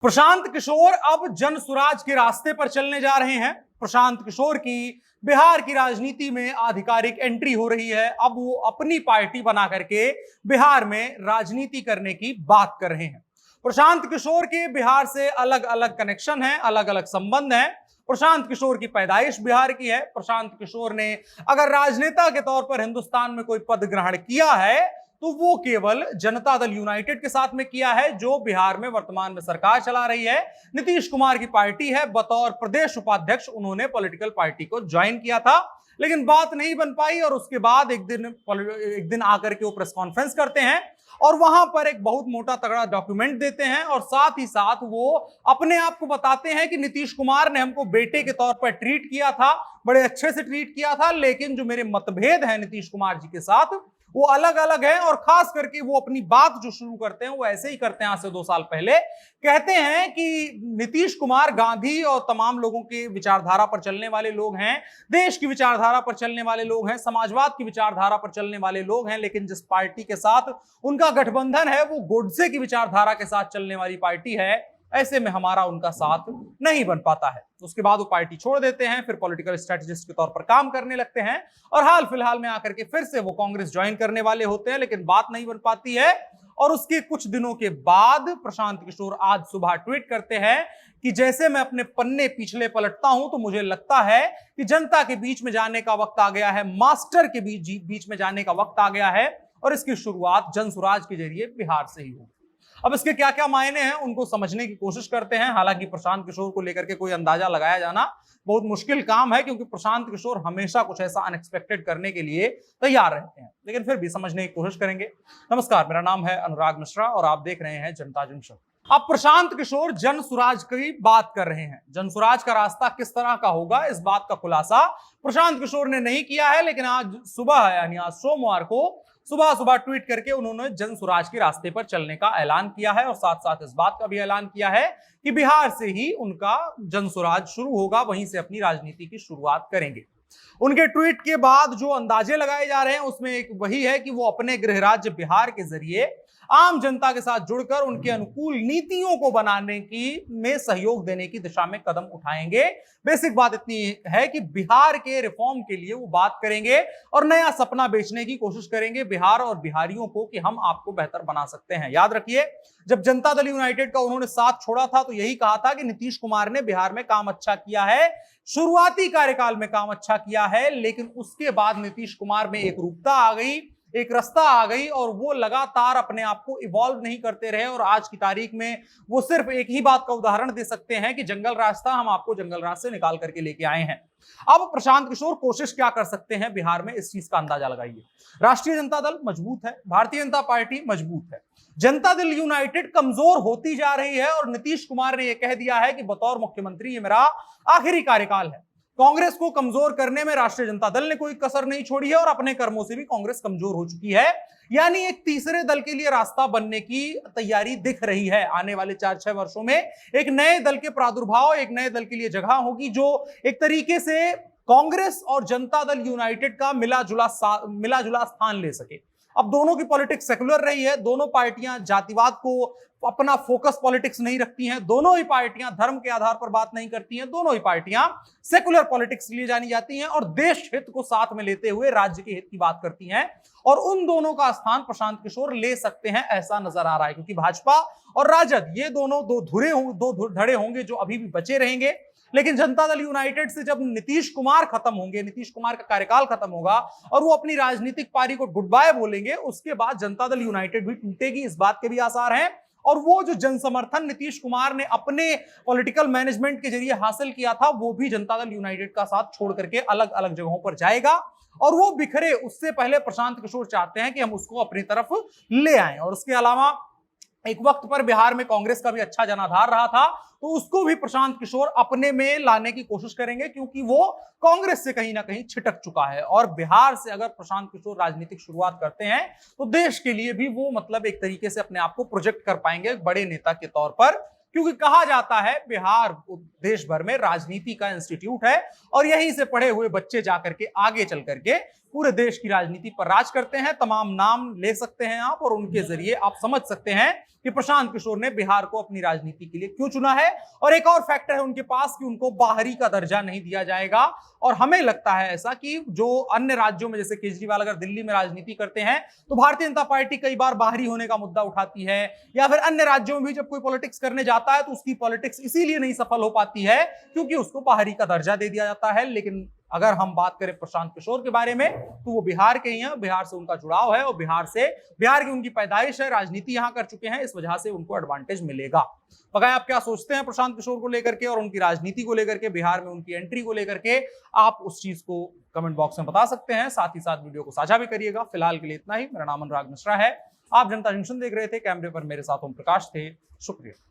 प्रशांत किशोर अब जन सुराज के रास्ते पर चलने जा रहे हैं। प्रशांत किशोर की बिहार की राजनीति में आधिकारिक एंट्री हो रही है। अब वो अपनी पार्टी बना करके बिहार में राजनीति करने की बात कर रहे हैं। प्रशांत किशोर के बिहार से अलग अलग कनेक्शन हैं, अलग अलग संबंध हैं। प्रशांत किशोर की पैदाइश बिहार की है। प्रशांत किशोर ने अगर राजनेता के तौर पर हिंदुस्तान में कोई पद ग्रहण किया है तो वो केवल जनता दल यूनाइटेड के साथ में किया है, जो बिहार में वर्तमान में सरकार चला रही है। नीतीश कुमार की पार्टी है। बतौर प्रदेश उपाध्यक्ष उन्होंने पॉलिटिकल पार्टी को ज्वाइन किया था, लेकिन बात नहीं बन पाई। और उसके बाद एक दिन आकर के वो प्रेस कॉन्फ्रेंस करते हैं और वहां पर एक बहुत मोटा तगड़ा डॉक्यूमेंट देते हैं और साथ ही साथ वो अपने आप को बताते हैं कि नीतीश कुमार ने हमको बेटे के तौर पर ट्रीट किया था, बड़े अच्छे से ट्रीट किया था, लेकिन जो मेरे मतभेद हैं नीतीश कुमार जी के साथ वो अलग अलग है। और खास करके वो अपनी बात जो शुरू करते हैं वो ऐसे ही करते हैं। आज से 2 साल पहले कहते हैं कि नीतीश कुमार गांधी और तमाम लोगों की विचारधारा पर चलने वाले लोग हैं, देश की विचारधारा पर चलने वाले लोग हैं, समाजवाद की विचारधारा पर चलने वाले लोग हैं, लेकिन जिस पार्टी के साथ उनका गठबंधन है वो गोडसे की विचारधारा के साथ चलने वाली पार्टी है। ऐसे में हमारा उनका साथ नहीं बन पाता है। उसके बाद वो पार्टी छोड़ देते हैं, फिर पॉलिटिकल स्ट्रेटेजिस्ट के तौर पर काम करने लगते हैं और हाल फिलहाल में आकर के फिर से वो कांग्रेस ज्वाइन करने वाले होते हैं, लेकिन बात नहीं बन पाती है। और उसके कुछ दिनों के बाद प्रशांत किशोर आज सुबह ट्वीट करते हैं कि जैसे मैं अपने पन्ने पिछले पलटता हूं तो मुझे लगता है कि जनता के बीच में जाने का वक्त आ गया है, मास्टर के बीच में जाने का वक्त आ गया है और इसकी शुरुआत जनसुराज के जरिए बिहार से ही होगी। अब इसके क्या क्या मायने हैं उनको समझने की कोशिश करते हैं। हालांकि प्रशांत किशोर को लेकर के कोई अंदाजा लगाया जाना बहुत मुश्किल काम है, क्योंकि प्रशांत किशोर हमेशा कुछ ऐसा अनएक्सपेक्टेड करने के लिए तैयार रहते हैं, लेकिन फिर भी समझने की कोशिश करेंगे। नमस्कार, मेरा नाम है अनुराग मिश्रा और आप देख रहे हैं जनता जंक्शन। अब प्रशांत किशोर जन सुराज की बात कर रहे हैं। जन सुराज का रास्ता किस तरह का होगा, इस बात का खुलासा प्रशांत किशोर ने नहीं किया है, लेकिन आज सुबह यानी आज सोमवार को सुबह ट्वीट करके उन्होंने जन सुराज के रास्ते पर चलने का ऐलान किया है और साथ साथ इस बात का भी ऐलान किया है कि बिहार से ही उनका जन सुराज शुरू होगा, वहीं से अपनी राजनीति की शुरुआत करेंगे। उनके ट्वीट के बाद जो अंदाजे लगाए जा रहे हैं उसमें एक वही है कि वो अपने गृह राज्य बिहार के जरिए आम जनता के साथ जुड़कर उनके अनुकूल नीतियों को बनाने की में सहयोग देने की दिशा में कदम उठाएंगे। बेसिक बात इतनी है कि बिहार के रिफॉर्म के लिए वो बात करेंगे और नया सपना बेचने की कोशिश करेंगे बिहार और बिहारियों को कि हम आपको बेहतर बना सकते हैं। याद रखिए, जब जनता दल यूनाइटेड का उन्होंने साथ छोड़ा था तो यही कहा था कि नीतीश कुमार ने बिहार में काम अच्छा किया है, शुरुआती कार्यकाल में काम अच्छा किया है, लेकिन उसके बाद नीतीश कुमार में एक रूपता आ गई, एक रास्ता आ गई और वो लगातार अपने आप को इवॉल्व नहीं करते रहे। और आज की तारीख में वो सिर्फ एक ही बात का उदाहरण दे सकते हैं कि जंगल रास्ता हम आपको जंगल रास्ते से निकाल करके लेके आए हैं। अब प्रशांत किशोर कोशिश क्या कर सकते हैं बिहार में, इस चीज का अंदाजा लगाइए। राष्ट्रीय जनता दल मजबूत है, भारतीय जनता पार्टी मजबूत है, जनता दल यूनाइटेड कमजोर होती जा रही है और नीतीश कुमार ने यह कह दिया है कि बतौर मुख्यमंत्री ये मेरा आखिरी कार्यकाल है। कांग्रेस को कमजोर करने में राष्ट्रीय जनता दल ने कोई कसर नहीं छोड़ी है और अपने कर्मों से भी कांग्रेस कमजोर हो चुकी है। यानी एक तीसरे दल के लिए रास्ता बनने की तैयारी दिख रही है। आने वाले 4-6 वर्षों में एक नए दल के प्रादुर्भाव, एक नए दल के लिए जगह होगी जो एक तरीके से कांग्रेस और जनता दल यूनाइटेड का मिला जुला स्थान ले सके। अब दोनों की पॉलिटिक्स सेकुलर रही है, दोनों पार्टियां जातिवाद को अपना फोकस पॉलिटिक्स नहीं रखती हैं, दोनों ही पार्टियां धर्म के आधार पर बात नहीं करती हैं, दोनों ही पार्टियां सेकुलर पॉलिटिक्स लिए जानी जाती हैं और देश हित को साथ में लेते हुए राज्य के हित की बात करती हैं। और उन दोनों का स्थान प्रशांत किशोर ले सकते हैं, ऐसा नजर आ रहा है, क्योंकि भाजपा और राजद ये दोनों दो धड़े होंगे जो अभी भी बचे रहेंगे। लेकिन जनता दल यूनाइटेड से जब नीतीश कुमार खत्म होंगे, नीतीश कुमार का कार्यकाल खत्म होगा और वो अपनी राजनीतिक पारी को गुड बाय बोलेंगे, उसके बाद जनता दल यूनाइटेड भी टूटेगी, इस बात के भी आसार हैं। और वो जो जनसमर्थन नीतीश कुमार ने अपने पॉलिटिकल मैनेजमेंट के जरिए हासिल किया था वो भी जनता दल यूनाइटेड का साथ छोड़ करके अलग अलग जगहों पर जाएगा और वो बिखरे। उससे पहले प्रशांत किशोर चाहते हैं कि हम उसको अपनी तरफ ले आएं। और उसके अलावा एक वक्त पर बिहार में कांग्रेस का भी अच्छा जनाधार रहा था, तो उसको भी प्रशांत किशोर अपने में लाने की कोशिश करेंगे, क्योंकि वो कांग्रेस से कहीं ना कहीं छिटक चुका है। और बिहार से अगर प्रशांत किशोर राजनीतिक शुरुआत करते हैं तो देश के लिए भी वो एक तरीके से अपने आप को प्रोजेक्ट कर पाएंगे एक बड़े नेता के तौर पर, क्योंकि कहा जाता है बिहार देश भर में राजनीति का इंस्टीट्यूट है और यहीं से पढ़े हुए बच्चे जाकर के आगे चल करके पूरे देश की राजनीति पर राज करते हैं। तमाम नाम ले सकते हैं आप और उनके जरिए आप समझ सकते हैं कि प्रशांत किशोर ने बिहार को अपनी राजनीति के लिए क्यों चुना है। और एक और फैक्टर है उनके पास कि उनको बाहरी का दर्जा नहीं दिया जाएगा। और हमें लगता है ऐसा कि जो अन्य राज्यों में, जैसे केजरीवाल अगर दिल्ली में राजनीति करते हैं तो भारतीय जनता पार्टी कई बार बाहरी होने का मुद्दा उठाती है, या फिर अन्य राज्यों में भी जब कोई पॉलिटिक्स करने जाता है तो उसकी पॉलिटिक्स इसीलिए नहीं सफल हो पाती है क्योंकि उसको बाहरी का दर्जा दे दिया जाता है। लेकिन अगर हम बात करें प्रशांत किशोर के बारे में तो वो बिहार के ही हैं, बिहार से उनका जुड़ाव है और बिहार की उनकी पैदाइश है, राजनीति यहां कर चुके हैं, इस वजह से उनको एडवांटेज मिलेगा। बगाए आप क्या सोचते हैं प्रशांत किशोर को लेकर के और उनकी राजनीति को लेकर के, बिहार में उनकी एंट्री को लेकर के? आप उस चीज को कमेंट बॉक्स में बता सकते हैं। साथ ही साथ वीडियो को साझा भी करिएगा। फिलहाल के लिए इतना ही। मेरा नाम अनुराग मिश्रा है। आप जनता जंक्शन देख रहे थे। कैमरे पर मेरे साथ ओम प्रकाश थे। शुक्रिया।